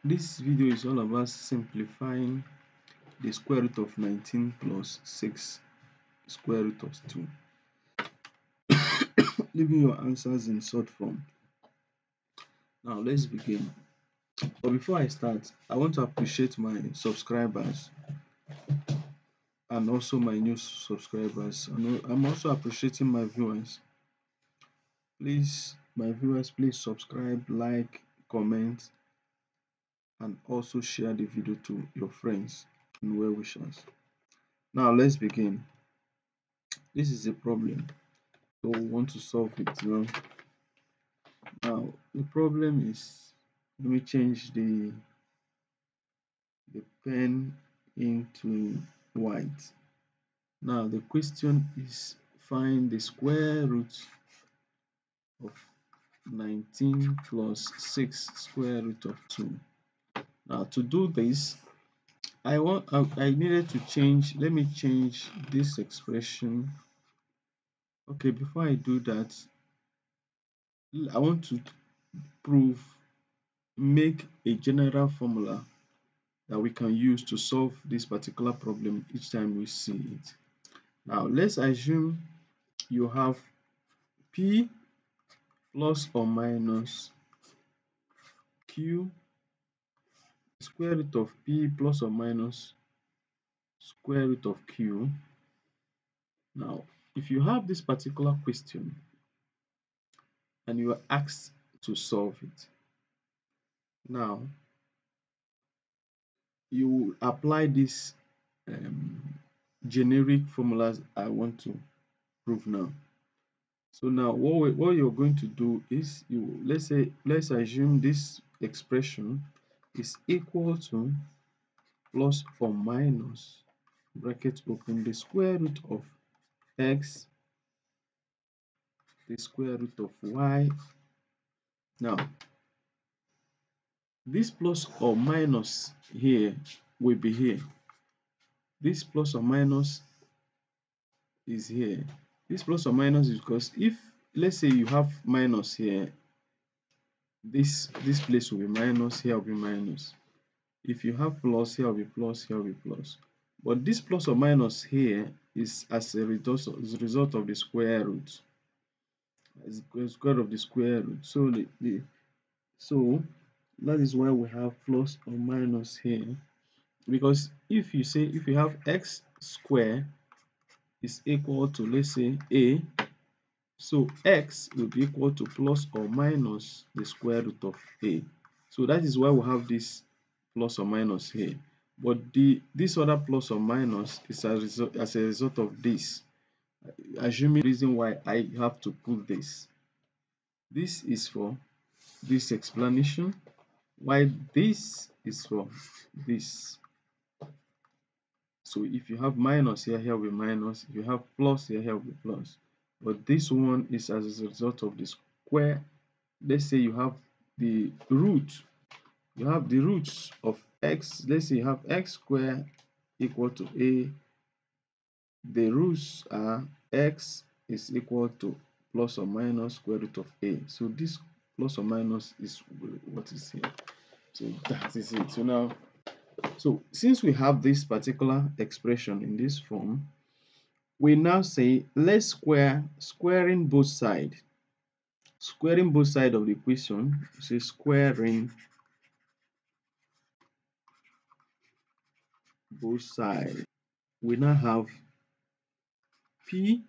This video is all about simplifying the square root of 19 plus 6 square root of 2, leaving your answers in short form. Now let's begin. But before I start, I want to appreciate my subscribers and also my new subscribers. I'm also appreciating my viewers. Please, my viewers, please subscribe, like, comment, and also share the video to your friends and well wishers. Now let's begin. This is a problem, so we want to solve it. Now the problem is, let me change the pen into white. Now the question is, find the square root of 19 plus 6 square root of 2. Now to do this, I needed to change. Let me change this expression. Okay, before I do that, I want to make a general formula that we can use to solve this particular problem each time we see it. Now let's assume you have p plus or minus q, square root of p plus or minus square root of q. Now if you have this particular question and you are asked to solve it, now you apply this generic formulas I want to prove now. So now what you're going to do is, let's assume this expression is equal to plus or minus, bracket open, the square root of x, the square root of y. Now this plus or minus here will be here. This plus or minus is here. This plus or minus is because if, let's say, you have minus here, this place will be minus, here will be minus. If you have plus, here will be plus, here will be plus. But this plus or minus here is as a result of the square root. As the square of the square root. So that is why we have plus or minus here. Because if you have x square is equal to, let's say, a, so x will be equal to plus or minus the square root of a. So that is why we have this plus or minus here. But this other plus or minus is as a result of this. Assuming the reason why I have to put this. This is for this explanation, while this is for this. So if you have minus here, here will be minus. If you have plus here, here will be plus. But this one is as a result of the square. Let's say you have the root. You have the roots of x. Let's say you have x squared equal to a. The roots are x is equal to plus or minus square root of a. So this plus or minus is what is here. So that is it. So now, since we have this particular expression in this form, we now say let's squaring both sides. Squaring both sides of the equation, say squaring both sides. We now have p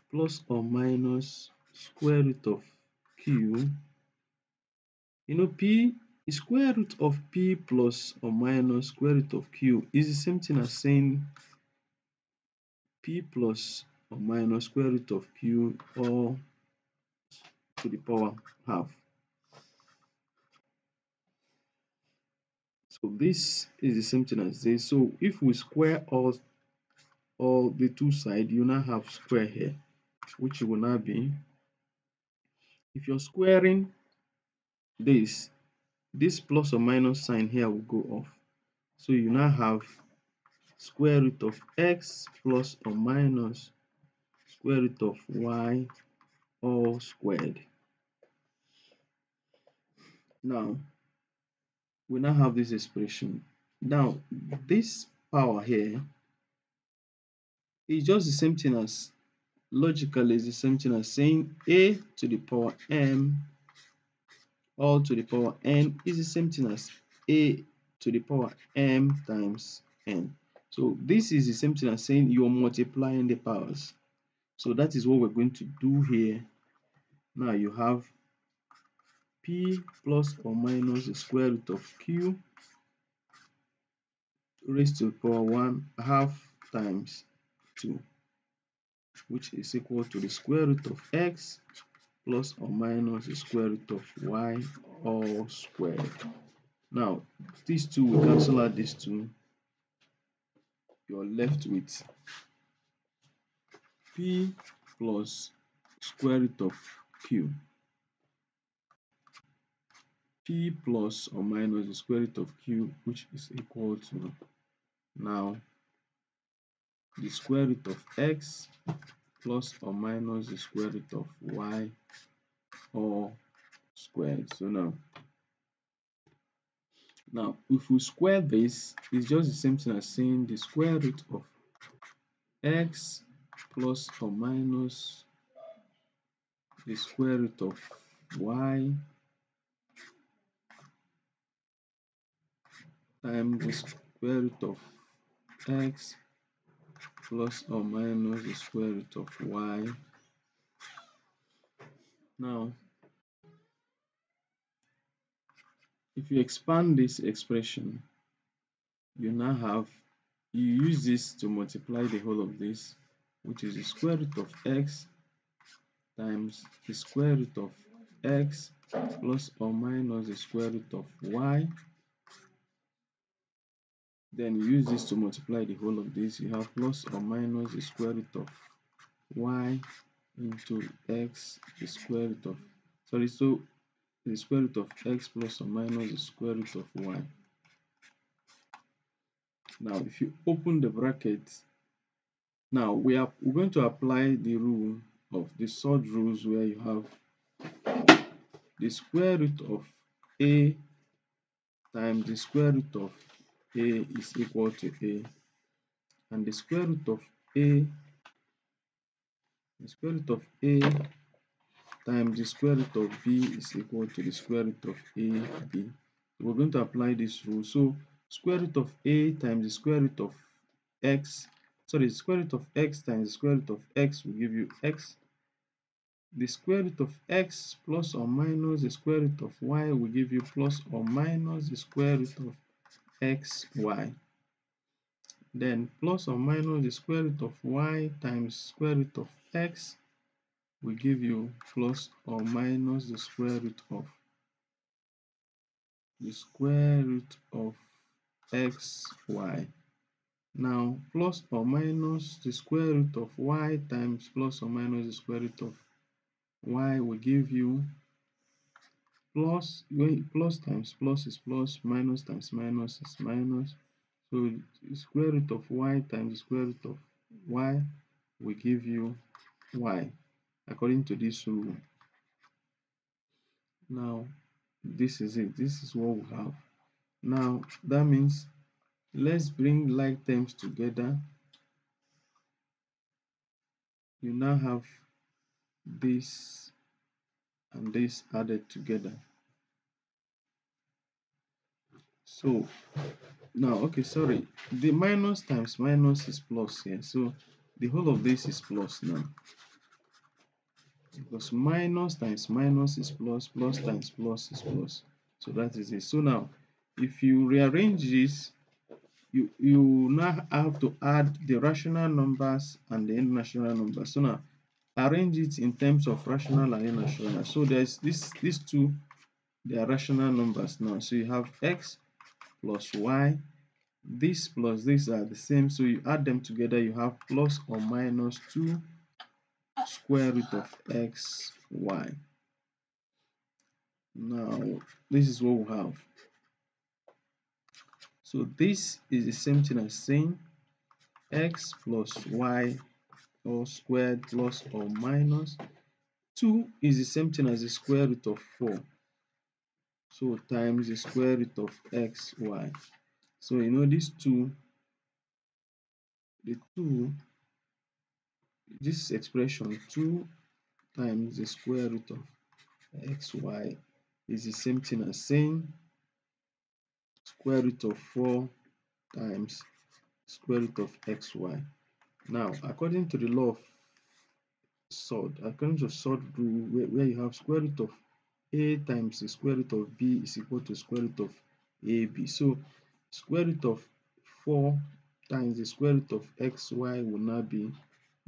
plus or minus square root of q. P, square root of p plus or minus square root of q is the same thing as saying p plus or minus square root of q all to the power half. So this is the same thing as this. So if we square all the two sides, you now have square here, which will now be, if you're squaring this plus or minus sign here will go off. So you now have square root of x plus or minus square root of y all squared. Now we now have this expression. Now, this power here is just the same thing as, logically, is the same thing as saying a to the power m all to the power n is the same thing as a to the power m times n. So this is the same thing as saying you're multiplying the powers. So that is what we're going to do here. Now you have p plus or minus the square root of q raised to the power 1 half times 2, which is equal to the square root of x plus or minus the square root of y all squared. Now, these two, we cancel out these two. You're left with p plus square root of q. P plus or minus the square root of q, which is equal to, now, the square root of x plus or minus the square root of y all squared. So now if we square this, it's just the same thing as saying the square root of x plus or minus the square root of y times the square root of x plus or minus the square root of y. Now, if you expand this expression, you now have, you use this to multiply the whole of this, which is the square root of x times the square root of x plus or minus the square root of y. Then you use this to multiply the whole of this. You have plus or minus the square root of y into x, the square root of, so the square root of x plus or minus the square root of y. Now, if you open the bracket, now we're going to apply the rule of the surd rules, where you have the square root of a times the square root of a is equal to a, and the square root of a, the square root of a times the square root of b is equal to the square root of ab. We're going to apply this rule. So square root of a times the square root of x, sorry, the square root of x times the square root of x will give you x. The square root of x plus or minus the square root of y will give you plus or minus the square root of xy. Then plus or minus the square root of y times square root of x will give you plus or minus the square root of xy. Now, plus or minus the square root of y times plus or minus the square root of y will give you plus times plus is plus, minus times minus is minus. So the square root of y times the square root of y will give you y, according to this rule. Now, this is it. This is what we have. Now, that means let's bring like terms together. You now have this and this added together. So now, okay, sorry, the minus times minus is plus here. So the whole of this is plus now, because minus times minus is plus, plus times plus is plus. So that is it. So now, if you rearrange this, you now have to add the rational numbers and the irrational numbers. So now, arrange it in terms of rational and irrational. So there's these two, they are rational numbers now. So you have x plus y. This plus this are the same, so you add them together, you have plus or minus 2 square root of x y. Now, this is what we have. So this is the same thing as saying x plus y all squared plus or minus 2 is the same thing as the square root of 4. so times the square root of xy. So you know these two, the two, this expression 2 times the square root of xy is the same thing as saying square root of 4 times square root of xy. Now, according to the law of according to sort rule, where you have square root of a times the square root of b is equal to square root of ab. So square root of 4 times the square root of xy will now be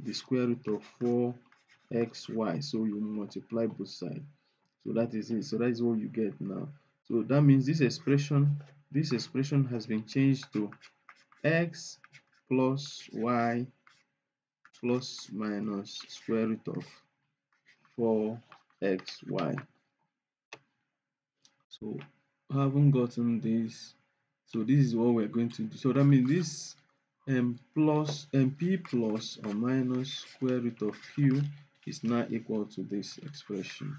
the square root of 4xy. So you multiply both sides. So that is it. So that is what you get now. So that means this expression has been changed to x plus y plus minus square root of 4xy. So having gotten this, so this is what we're going to do. So that means this p plus or minus square root of q is now equal to this expression.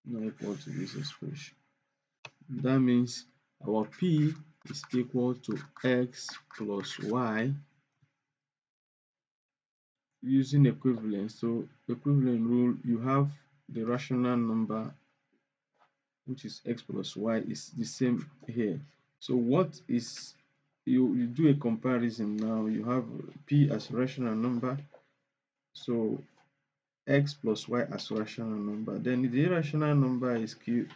Now equal to this expression. That means our p is equal to x plus y using equivalence. So equivalent rule, you have the rational number, which is x plus y, is the same here. So what is, you do a comparison now. You have p as rational number, so x plus y as rational number. Then the irrational number is q,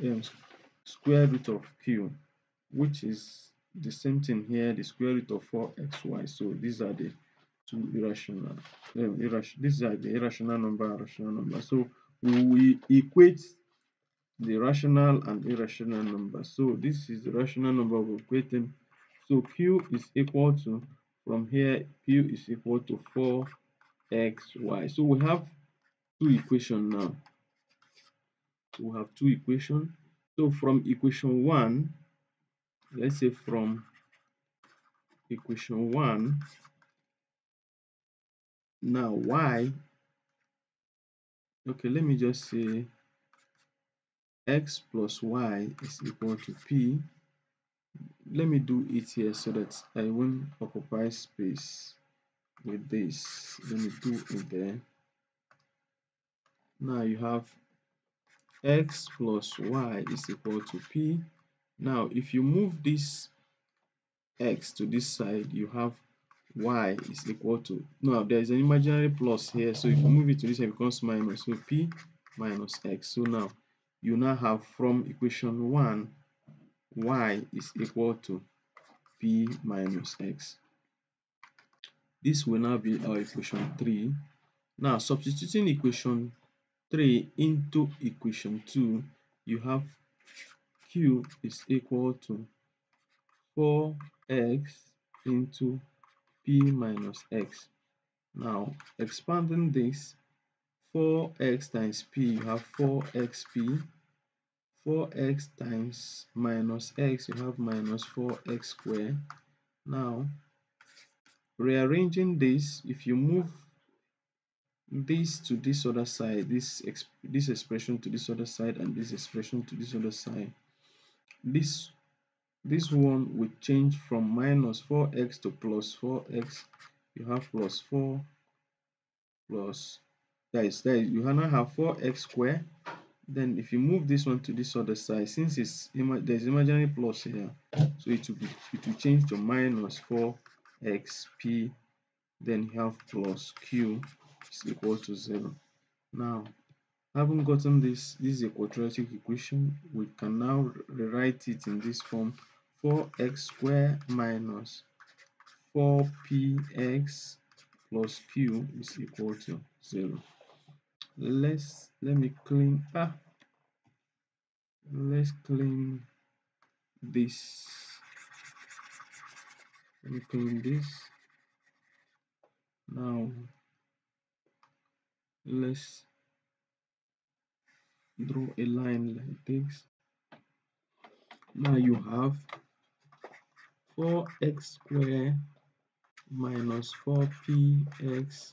square root of q, which is the same thing here, the square root of 4xy. So these are the two irrational, these are the irrational number and rational number. So we equate the rational and irrational number. So this is the rational number we're equating. So q is equal to, from here, q is equal to 4xy. So we have two equations now. So we have two equations. So from equation 1, let's say from equation 1, now y, okay, let me just say x plus y is equal to p. Let me do it here so that I won't occupy space with this. Let me do it there. Now you have x plus y is equal to p. Now if you move this x to this side, you have y is equal to, now there is an imaginary plus here, so if you move it to this side, it becomes minus, so p minus x. So now you now have from equation 1, y is equal to p minus x. This will now be our equation 3. Now substituting equation 3 into equation 2, you have q is equal to 4x into p minus x. Now expanding this, 4x times p, you have 4xp. 4x times minus x, you have minus 4x squared. Now rearranging this, if you move this to this other side, this expression to this other side, and this expression to this other side, this one will change from minus 4x to plus 4x. You have plus 4 plus, that is you now have 4x squared. Then if you move this one to this other side, since it's there's imaginary plus here, so it will change to minus 4xp. Then you have plus q is equal to 0. Now having gotten this is a quadratic equation, we can now rewrite it in this form: 4x squared minus 4px plus q is equal to 0. Let's clean this. Let me clean this. Now let's draw a line like this. Now you have 4x squared minus 4px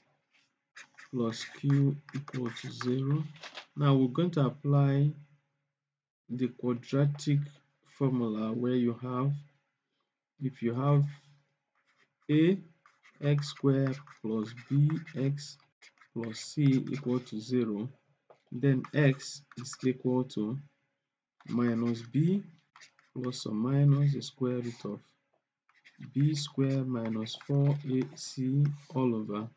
plus q equal to 0. Now we're going to apply the quadratic formula where you have, if you have a x squared plus bx plus c equal to 0, then x is equal to minus b plus or minus the square root of b squared minus 4ac all over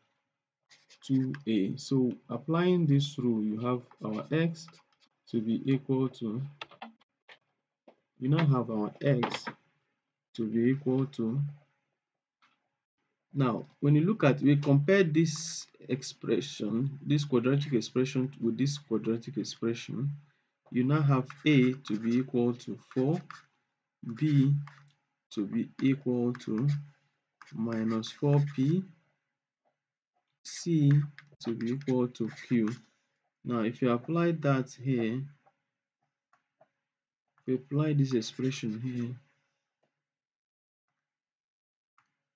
2a. So applying this rule, you have our x to be equal to, we now have our x to be equal to, now when you look at, we compare this expression, this quadratic expression with this quadratic expression, you now have a to be equal to 4, b to be equal to minus 4p, c to be equal to q. Now if you apply that here, if you apply this expression here,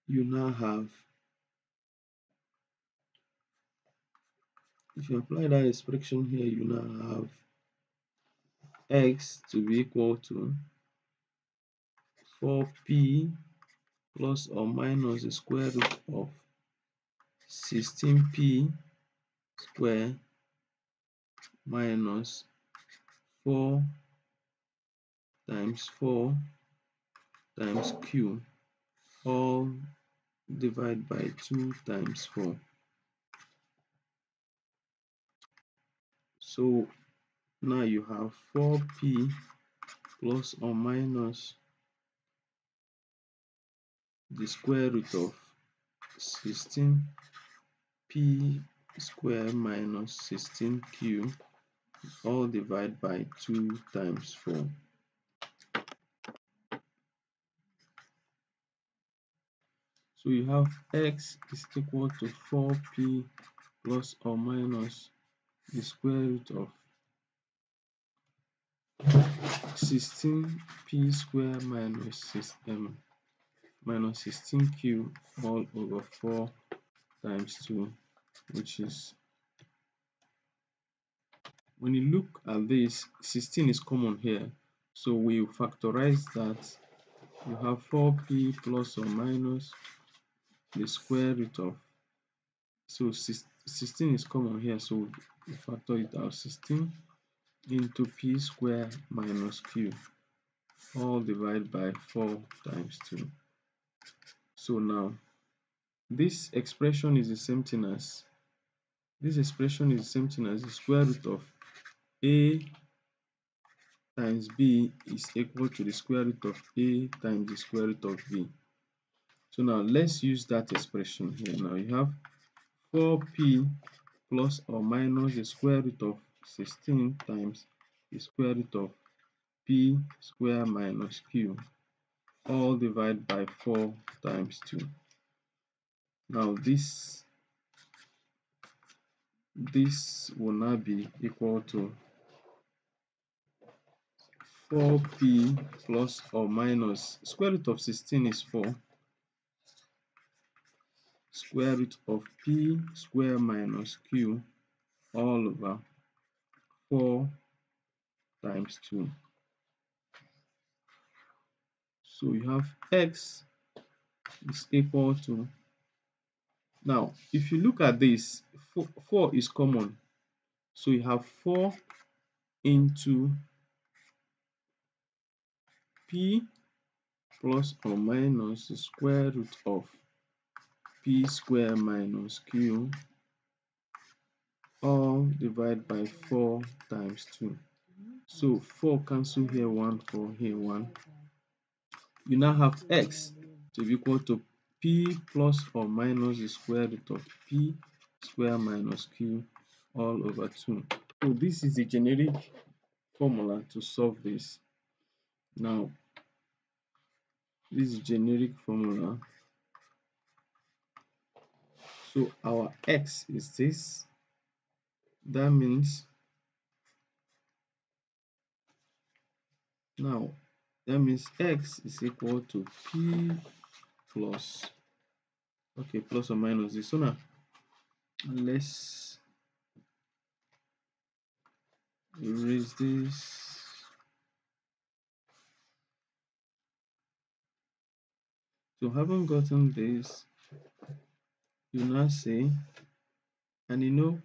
you now have, if you apply that expression here, you now have x to be equal to 4p plus or minus the square root of 16p square minus 4 times 4 times q, all divided by 2 times 4. So now you have 4p plus or minus the square root of 16p square minus 16q, all divided by 2 times 4. So you have x is equal to 4p plus or minus the square root of 16p square minus 16q all over 4 times 2, which is, when you look at this, 16 is common here, so we factorize that. You have 4p plus or minus the square root of, so 16 is common here, so we factor it out, 16 into p square minus q, all divided by 4 times 2. So now this expression is the same thing as, the square root of a times b is equal to the square root of a times the square root of b. So now let's use that expression here. Now you have 4p plus or minus the square root of 16 times the square root of p square minus q, all divided by 4 times 2. Now this will now be equal to 4p plus or minus, square root of 16 is 4, square root of p square minus q all over 4 times 2. So you have x is equal to, now if you look at this, 4 is common, so you have 4 into p plus or minus the square root of p square minus q, all divided by 4 times 2. So 4 cancel here, 1 4 here, 1. You now have x to be equal to p plus or minus the square root of p square minus q all over 2. So this is the generic formula to solve this. Now this is generic formula. So our x is this. That means, now that means x is equal to p plus, okay, plus or minus this. So now let's erase this. So having gotten this, you now say, and you know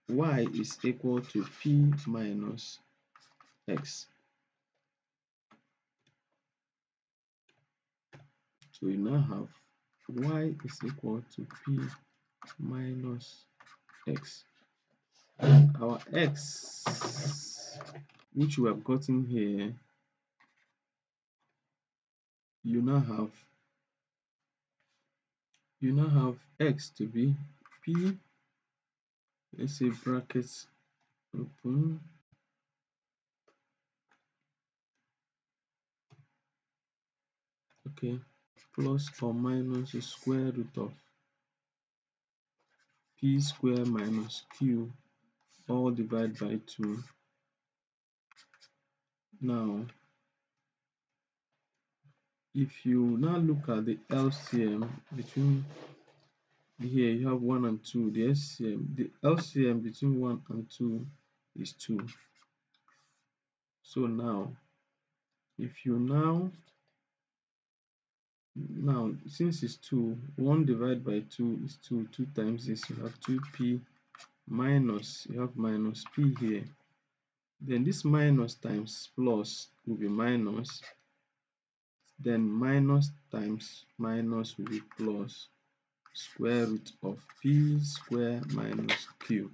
y is equal to p minus x. So you now have y is equal to p minus x. Our x, which we have gotten here, you now have x to be p, let's say brackets open, okay, plus or minus the square root of p square minus q all divided by 2. Now if you now look at the LCM between here, you have 1 and 2. The LCM between 1 and 2 is 2. So now if you now since it's 2, 1 divided by 2 is 2. 2 times this, you have 2p minus, you have minus p here. Then this minus times plus will be minus, then minus times minus will be plus, square root of p square minus q.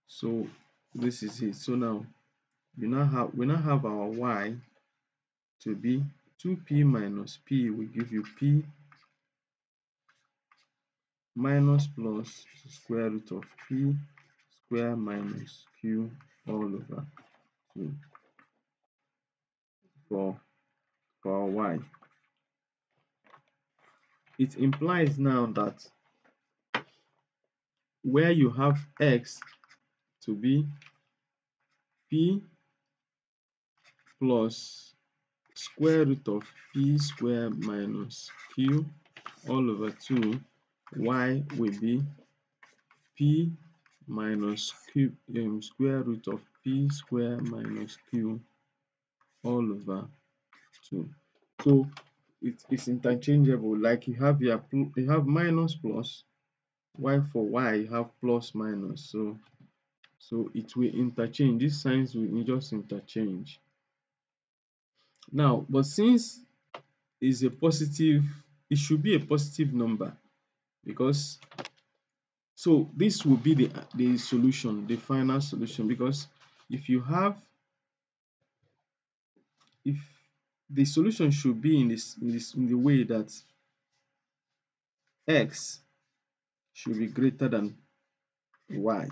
So this is it. So now we now have our y to be 2p minus p will give you p minus plus square root of p square minus q all over 2 for our y. It implies now that where you have x to be p plus square root of p square minus q all over 2, y will be p minus q square root of p square minus q all over 2. So it's interchangeable. Like you have here, you have minus plus, while for y you have plus minus. So it will interchange. These signs will just interchange. Now, but since it's a positive, it should be a positive number, because so this will be the solution, the final solution, because if you have, if the solution should be in the way that x should be greater than y.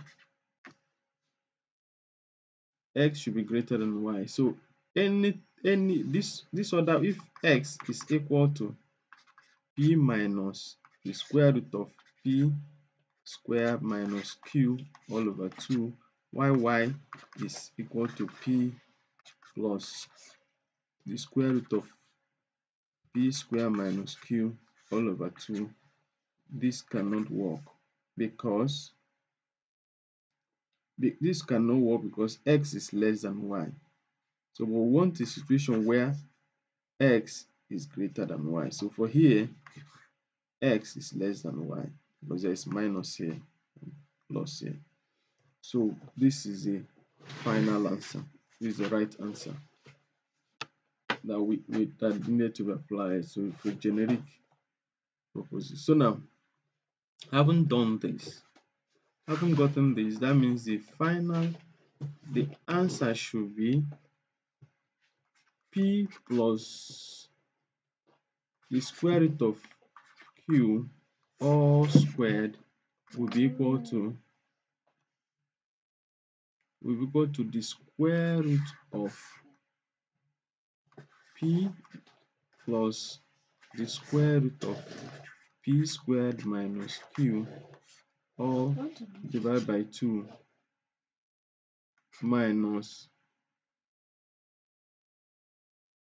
X should be greater than y. So this order, if x is equal to p minus the square root of p square minus q all over 2, while y is equal to p plus the square root of p square minus q all over 2, this cannot work, because x is less than y. So we want a situation where x is greater than y. So for here, x is less than y, because there is minus here, plus here. So this is the final answer. This is the right answer that needed to be applied. So for generic purposes. So now, having done this, having gotten this, that means the answer should be p plus the square root of q all squared will be equal to the square root of p plus the square root of p squared minus q all divided by 2 minus,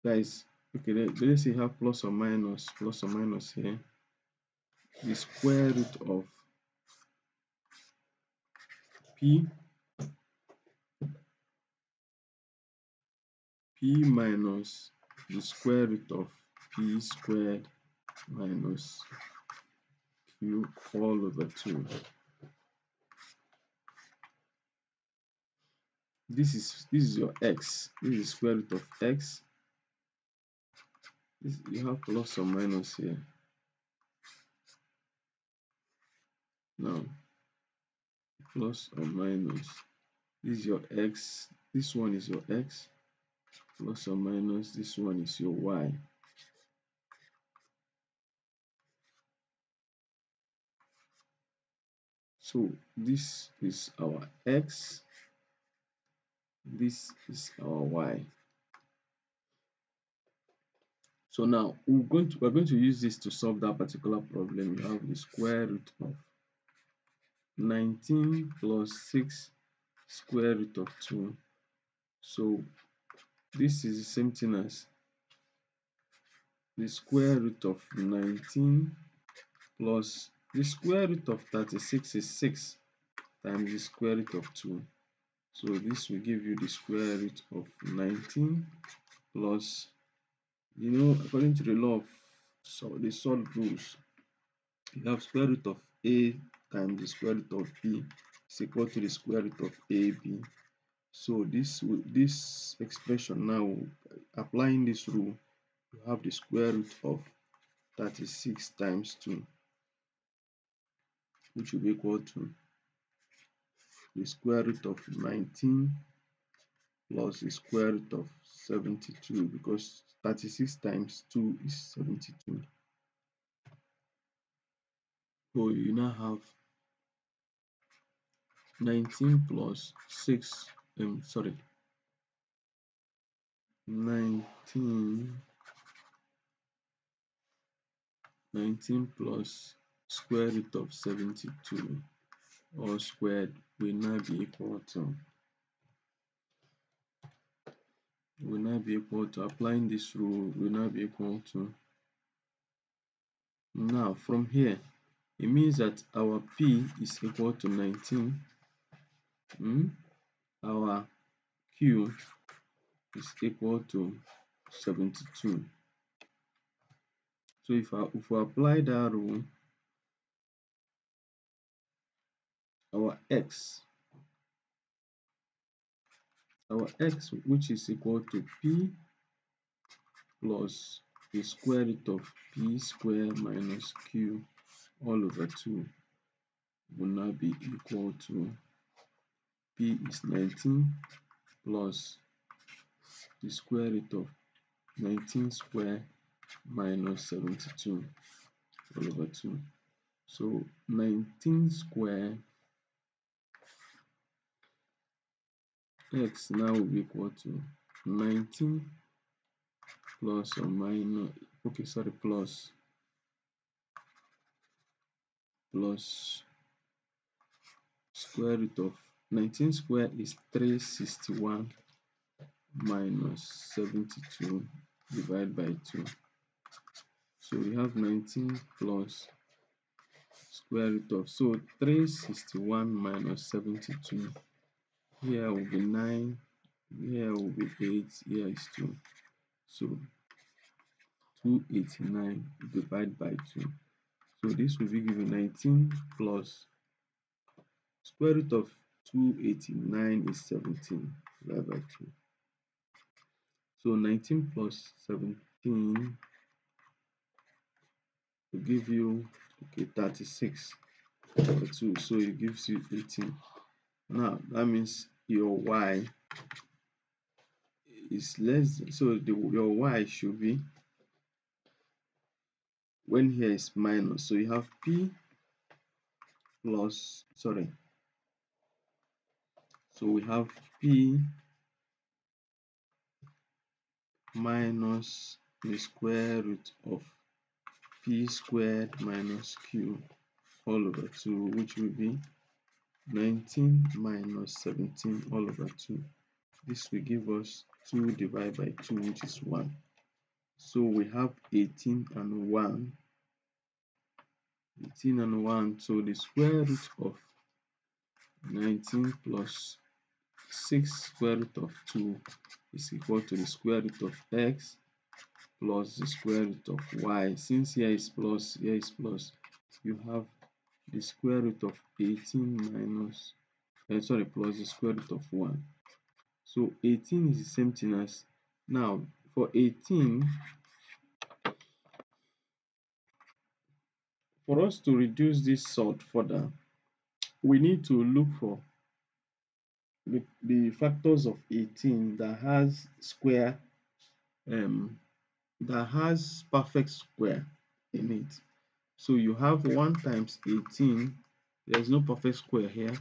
guys, okay, let's say you have plus or minus here, the square root of p minus the square root of p squared minus q all over 2. This is your x. This is square root of x. You have plus or minus here. Now, plus or minus. This is your x. This one is your x. Plus or minus. This one is your y. So this is our x. This is our y. So now we're going to use this to solve that particular problem. You have the square root of 19 plus 6 square root of 2. So this is the same thing as the square root of 19 plus the square root of 36 is 6 times the square root of 2. So this will give you the square root of 19 plus, according to the law of the solid rules, you have square root of a times the square root of b is equal to the square root of ab. So this expression now, applying this rule, you have the square root of 36 times 2, which will be equal to the square root of 19 plus the square root of 72, because 36 times 2 is 72. So you now have 19 plus 6, 19 plus square root of 72 all squared will now be equal to applying this rule will now be equal to, now from here it means that our p is equal to 19, our q is equal to 72. So if we apply that rule, our x which is equal to p plus the square root of p square minus q all over 2 will now be equal to, p is 19 plus the square root of 19 square minus 72 all over 2. So 19 square x now will be equal to 19 plus or minus, plus square root of 19 square is 361 minus 72 divided by 2. So we have 19 plus square root of, so 361 minus 72, here will be 9, here will be 8, here is 2. So 289 divided by 2. So this will be given 19 plus square root of 289 is 17 divided by 2. So 19 plus 17 will give you 36 over 2. So it gives you 18. Now that means your y is less, so your y should be, when here is minus, so you have p plus, so we have p minus the square root of p squared minus q all over 2, which will be 19 minus 17 all over 2. This will give us 2 divided by 2, which is 1. So we have 18 and 1. 18 and 1. So the square root of 19 plus 6 square root of 2 is equal to the square root of x plus the square root of y. Since here is plus, here is plus, you have the square root of 18 minus, sorry, plus the square root of 1. So 18 is the same thing as, now for 18, for us to reduce this sort further, we need to look for the factors of 18 that has square, um, that has perfect square in it. So you have 1 times 18, there's no perfect square here.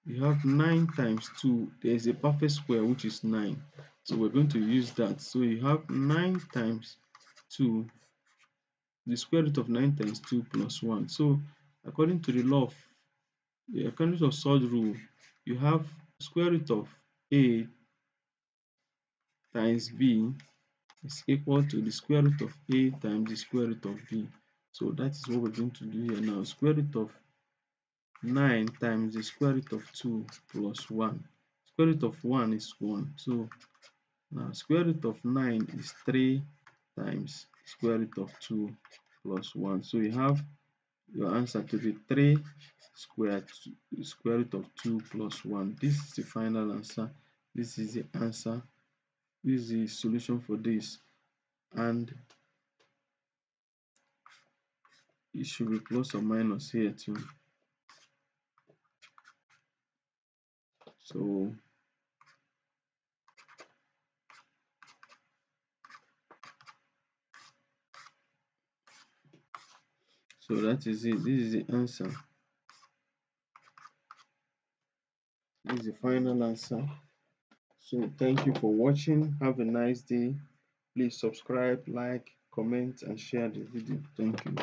You have 9 times 2, there's a perfect square which is 9. So we're going to use that. So you have 9 times 2, the square root of 9 times 2 plus 1. So according to according to third rule, you have square root of a times b is equal to the square root of a times the square root of b. So that is what we're going to do here now. Square root of 9 times the square root of 2 plus 1. Square root of 1 is 1. So now square root of 9 is 3 times square root of 2 plus 1. So you have your answer to be 3 square root of 2 plus 1. This is the final answer. This is the answer. This is the solution for this. And it should be plus or minus here too. So that is it. This is the answer. This is the final answer. So thank you for watching. Have a nice day. Please subscribe, like, comment, and share the video. Thank you.